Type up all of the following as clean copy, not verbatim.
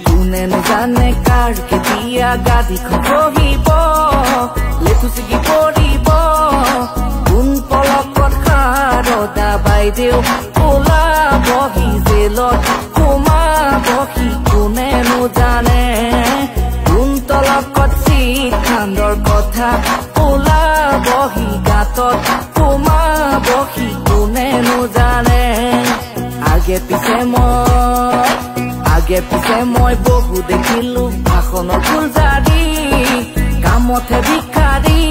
কোনে জানে কাৰ কেতিয়া গাড়ীখন বহিব লেখুচিগি পৰিব কোন পলকত সাৰদা বাইদেউ ওলাবহি জেলত সোমাবহি কোনেনো জানে কোন তলকত চিঠাণ্ডৰ কথা ওলাবহি গাঁতত সোমাবহি কোনেনো জানে আগে পিছে মই বহু দেখিলো ভাষণৰ ফুলজাৰি কামতহে ভিক্ষাৰী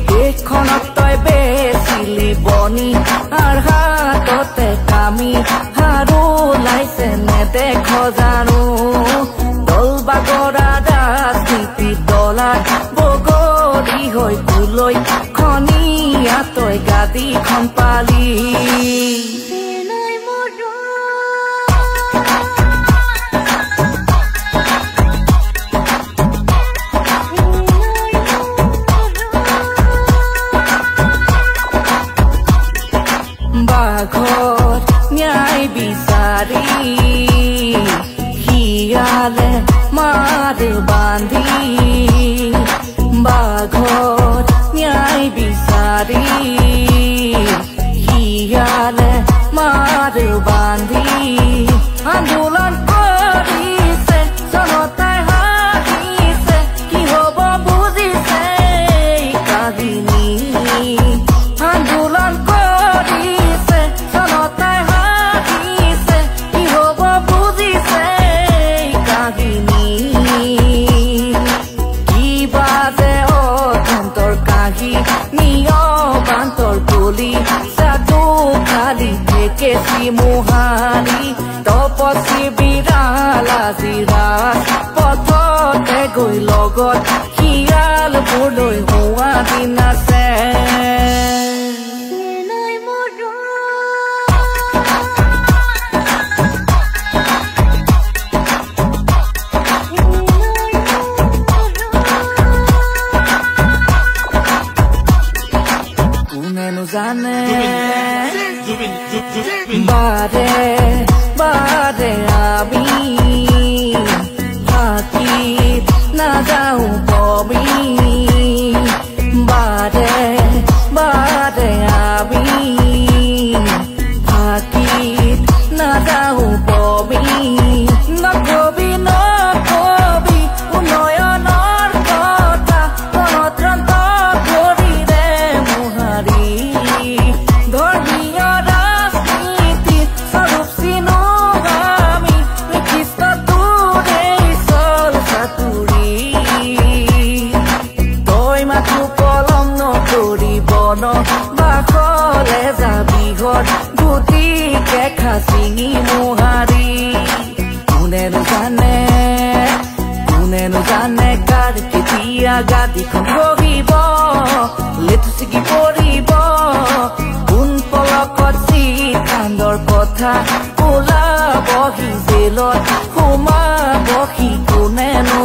দেশখনত তই বেচিলি বনি আৰু হাততে কামি আৰু ওলাইছে নেদেখ জানো দল বাগৰা ৰাজনীতি দলাৰ বগৰী হৈ তোলৈ খনিয়া তই গাদীখন পালি বাঘত ন্যায় বিচাৰি শিয়ালে মাৰে বান্ধি বাঘত ন্যায় বিচাৰি শিয়ালে মাৰে বান্ধি আন্দোলন কৰিছে জনতাই হাৰিছে কি হ'ব বুজিছে কাহিনী আন্দোলন কেছি মোহাৰি তপচি বিৰালা জিৰা পথতে গৈ লগত শিয়াল বোলৈ হোৱা দিন আছে কোনেনো জানে বারে বারে আমি থাকি না যাও কবি বারে বারে আমি থাকি না যাও কবি নকবি নকবি উন্নয়নৰ কথা গণতন্ত্ৰ কৰি দে মোহাৰি ধৰ্মীয় বাখলে যাবি ঘৰ গুটিকে খাচিঙি মোহাৰি কোনেনো জানে কাৰ কেতিয়া গাদীখন বহিব লেঠুচিগি পৰিব কোন পলকত চিঠাণ্ডৰ কথা ওলাবহি জেলত সোমাবহি কোনেনো